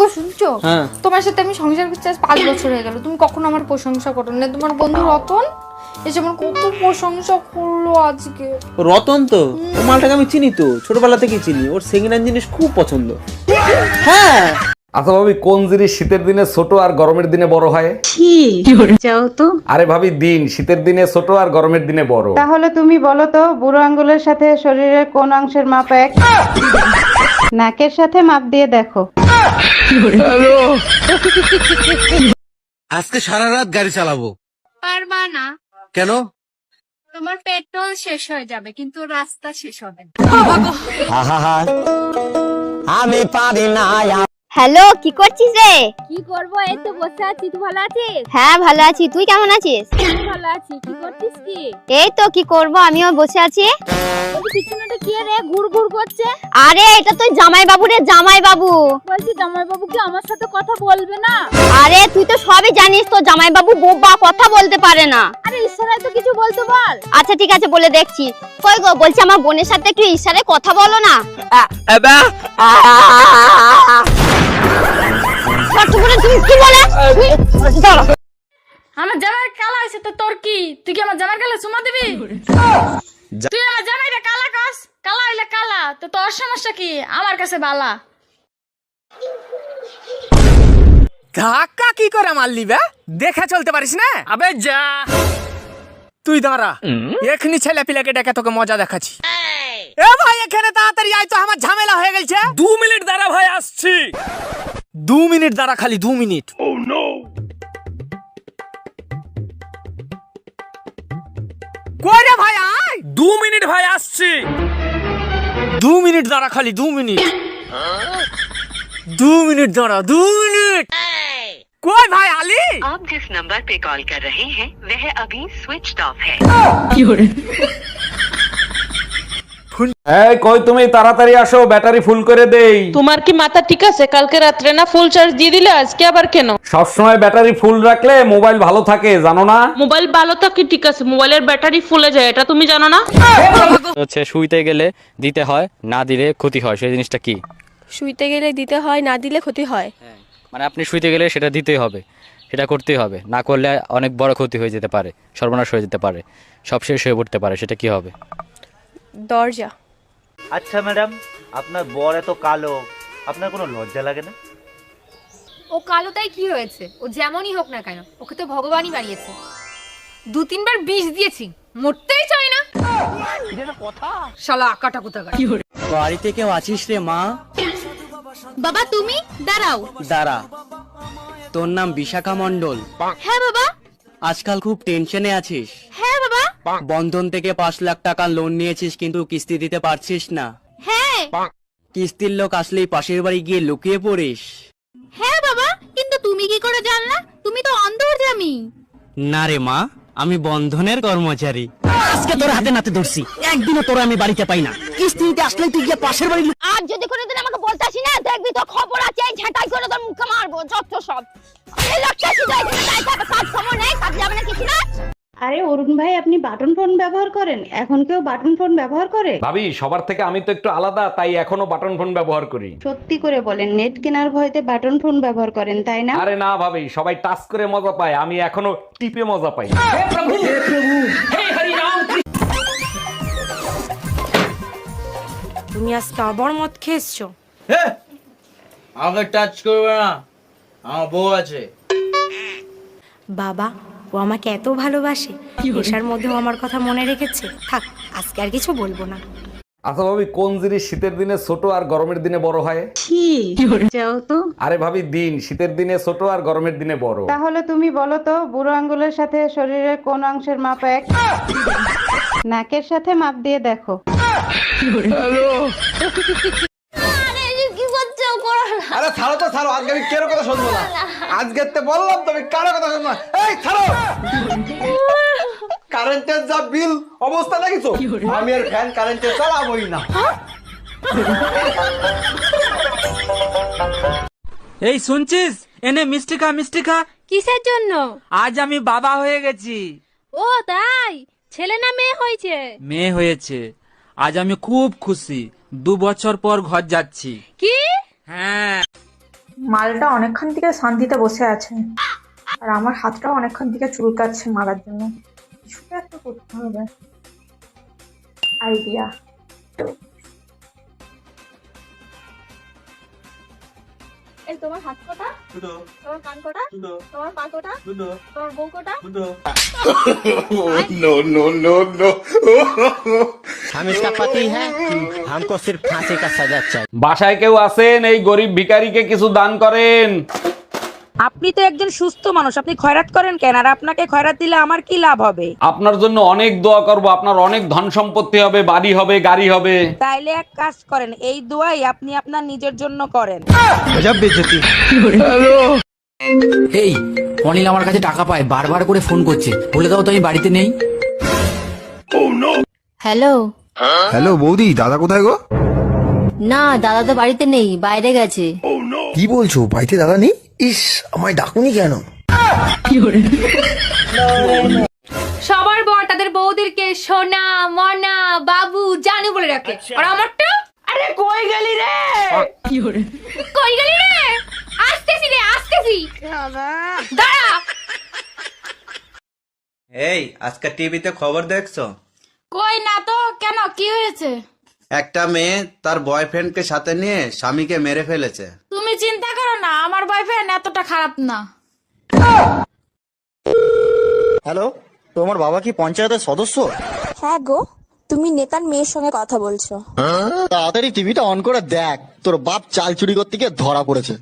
ওগো শুনছো? তোমার সাথে আমি সংসার করতে আজ 5 বছর হয়ে গেল, তুমি কখনো আমার প্রশংসা করো না। তোমার বন্ধু রতন এসে আমার কত প্রশংসা করলো আজকে। রতন তো ও মালটাকে আমি চিনি, তো ছোটবেলা থেকেই চিনি, ওর সেকেন্ড হ্যান্ড জিনিস খুব পছন্দ। হ্যাঁ। আচ্ছা ভাবি, কোন জিনিস শীতের দিনে ছোট আর গরমের দিনে বড় হয়? যাও তো। আরে ভাবি, দিন শীতের দিনে ছোট আর গরমের দিনে বড়। তাহলে তুমি বলো তো, বুড়ো আঙ্গুলের সাথে শরীরের কোন অংশের মাপ এক? নাকের সাথে মাপ দিয়ে দেখো। আজকে সারা রাত গাড়ি চালাবো। পারবা না। কেন? তোমার পেট্রোল শেষ হয়ে যাবে কিন্তু রাস্তা শেষ হবে না। আমি পারি না। হ্যালো, কি করছিস রে? কি করবো, এই তো বসে আছি। তুই ভালো আছিস? হ্যাঁ ভালো আছি, তুই কেমন আছিস? আমি ভালো আছি। কি করছিস কি? এই তো কি করব, আমিও বসে আছি। বলছি পিছনেটা কি রে ঘুর ঘুর করছে? আরে এটা তো জামাই বাবু রে, জামাই বাবু। বলছি জামাই বাবু কি আমার সাথে কথা বলবে না? আরে তুই তো সবই জানিস, তো জামাই বাবু বোবা, কথা বলতে পারে না। আরে ইশারায় তো কিছু বলতে বল। আচ্ছা ঠিক আছে, বলে দেখছি। কই গো, বলছি আমার বোনের সাথে একটু ইশারায় কথা বলো না। তুমি কি বলে? আমার জামাই কালা হয়েছে তো তোর কি? তুই কি আমার জামাই কালা চুমা দিবি? তুই আমার জামাইরে কালা কস, কালা হইলে কালা তো তোর সমস্যা কি? আমার কাছে বালা। ধাক্কা কি করে মারলি বে? দেখে চলতে পারিস না? আবে যা, তুই দাঁড়া, এখনি ছেলে পিলাকে ডেকে তোকে মজা দেখাচ্ছি। এ ভাই এখানে তাড়াতাড়ি আয় তো, আমার ঝামেলা হয়ে গেছে। 2 মিনিট দাঁড়া ভাই, আসছি। 2 মিনিট দাঁড়া, খালি 2 মিনিট। Oh no! কই রে ভাই, আয়। 2 মিনিট ভাই, আসছি। 2 মিনিট দাঁড়া, খালি 2 মিনিট। 2 মিনিট দাঁড়া, 2 মিনিট। কই ভাই আলী? आप जिस नंबर पे कॉल कर रहे हैं वह अभी स्विच ऑफ है। এই কই তুমি, তাড়াতাড়ি আসো, ব্যাটারি ফুল করে দেই। তোমার কি মাথা ঠিক আছে? কালকে রাত্রে না ফুল চার্জ দিয়ে দিলে, আজকে আবার কেন? সবসময় ব্যাটারি ফুল রাখলে মোবাইল ভালো থাকে, জানো না? মোবাইল ভালো থাকে ঠিক আছে, মোবাইলের ব্যাটারি ফুলে যায়, এটা তুমি জানো না? হচ্ছে শুইতে গেলে দিতে হয়, না দিলে ক্ষতি হয়, সেই জিনিসটা কি? শুইতে গেলে দিতে হয়, না দিলে ক্ষতি হয়। মানে আপনি শুইতে গেলে সেটা দিতেই হবে, সেটা করতেই হবে, না করলে অনেক বড় ক্ষতি হয়ে যেতে পারে, সর্বনাশ হয়ে যেতে পারে, সব শেষ হয়ে পড়তে পারে। সেটা কি হবে? দরজা। আচ্ছা ম্যাডাম, আপনার বর এত কালো, আপনার কোনো লজ্জা লাগে না? ও কালো তাই কি হয়েছে? ও যেমনই হোক না কেন, ওকে তো ভগবানই বানিয়েছে। 2-3 বার বিষ দিয়েছি, মরতেই চাই না। এটা কথা শালা আকাটা কোথাকার। বাড়িতে কেউ আছিস রে মা? বাবা তুমি দাঁড়াও। দাঁড়া, তোর নাম বিশাখা মণ্ডল? হ্যাঁ বাবা। আজকাল খুব টেনশনে আছিস? হ্যাঁ বাবা। বন্ধন থেকে 5 লাখ টাকা লোন নিয়েছিস কিন্তু কিস্তি দিতে পারছিস না। হ্যাঁ। কিস্তির লোক আসলেই পাশের বাড়ি গিয়ে লুকিয়ে পড়িস। হ্যাঁ বাবা, কিন্তু তুমি কি করে জানলা? তুমি তো অন্তর্যামী। না রে মা, আমি বন্ধনের কর্মচারী। আজকে তোর হাতে নাতে ধরছি, একদিনও তোর আমি বাড়িতে পাই না। কিস্তি দিতে আসলেই তুই গিয়ে পাশের বাড়ি। আর যদি কোনোদিন আমাকে বলতে আসি না, দেখবি তো খবর আছে, এই ঝাঁটাই করে তোর মুখে মারবো, যত সব। এই লোকটা শুধু এখানে দাঁড়িয়ে থাকে, কাজ খবর নেই, কাজ যাবে না কিছু না। আরে অরুণ ভাই, আপনি বাটন ফোন ব্যবহার করেন? এখন কেউ বাটন ফোন ব্যবহার করে? ভাবি, সবার থেকে আমি তো একটু আলাদা, তাই এখনো বাটন ফোন ব্যবহার করি। সত্যি করে বলেন, নেট কেনার ভয়তে বাটন ফোন ব্যবহার করেন তাই না? আরে না ভাবি, সবাই টাচ করে মজা পায়, আমি এখনো টিপে মজা পাই। তুমি আজকে আবার মদ খেয়েছো? আমাকে টাচ করবে না, আমার বউ আছে। বাবা, ও আমাকে এত ভালোবাসে, নেশার মধ্যেও আমার কথা মনে রেখেছে। থাক, আজকে আর কিছু বলবো না। আচ্ছা ভাবি, কোন জিনিস শীতের দিনে ছোট আর গরমের দিনে বড় হয়? যাও তো। আরে ভাবি, দিন শীতের দিনে ছোট আর গরমের দিনে বড়। তাহলে তুমি বলো তো, বুড়ো আঙ্গুলের সাথে শরীরের কোন অংশের মাপ এক? নাকের সাথে মাপ দিয়ে দেখো। আরে ছাড়ো তো, ছাড়ো, আজকে আমি কারো কথা শুনবো না। আজকে তো বললাম তুমি কারো কথা শুনবো না। এই ছাড়ো, কারেন্টের যা বিল অবস্থা দেখিছো, আমি আর ফ্যান কারেন্টে চালাবোই না। এই শুনছিস, এনে মিষ্টি খা, মিষ্টি খা। কিসের জন্য? আজ আমি বাবা হয়ে গেছি। ও তাই? ছেলে না মেয়ে হয়েছে? মেয়ে হয়েছে। আজ আমি খুব খুশি, 2 বছর পর ঘর যাচ্ছি। কি? হ্যাঁ। মালটা অনেকক্ষণ থেকে শান্তিতে বসে আছে, আর আমার হাতটাও অনেকক্ষণ থেকে চুলকাচ্ছে মারার জন্য। কিছুটা একটা করতে হবে। আইডিয়া। এই তোমার হাত কোটা, তোমার কান কোটা, তোমার পা কোটা, তোমার বউ কোটা। বাসায় কেউ আছেন? এই গরিব ভিখারিকে কিছু দান করেন। আপনি তো একজন সুস্থ মানুষ, আপনি খয়রাত করেন কেন? আর আপনাকে খয়রাত দিলে আমার কি লাভ হবে? আপনার জন্য অনেক দোয়া করব, আপনার অনেক ধন সম্পত্তি হবে, বাড়ি হবে, গাড়ি হবে। তাইলে এক কাজ করেন, এই দোয়াই আপনি আপনার নিজের জন্য করেন। এই অনিল আমার কাছে টাকা পায়, বারবার করে ফোন করছে, বলে দাও তো আমি বাড়িতে নেই। হ্যালো। হ্যালো বৌদি, দাদা কোথায় গো? না, দাদা তো বাড়িতে নেই, বাইরে গেছে। কি বলছো, বাড়িতে দাদা নেই? ইস, আমায় ডাকুনি কেন? সবার বর তাদের বউদেরকে সোনা, মনা, বাবু, জানু বলে রাখে। আর আমারটা, আরে কই গেলি রে? কই গেলি রে? আসতেছি রে, আসতেছি। দাঁড়া। এই আজকে টিভিতে খবর দেখছো? কই না তো, কেন কি হয়েছে? একটা মেয়ে তার বয়ফ্রেন্ডকে সাথে নিয়ে স্বামীকে মেরে ফেলেছে। তুমি চিন্তা করো না, আমার বয়ফ্রেন্ড এতটা খারাপ না। হ্যালো, তোমার বাবা কি পঞ্চায়েতের সদস্য? হ্যাঁ গো, তুমি নেতার মেয়ের সঙ্গে কথা বলছো। তাড়াতাড়ি টিভিটা অন করে দেখ, তোর বাপ চাল চুরি করতে গিয়ে ধরা পড়েছে।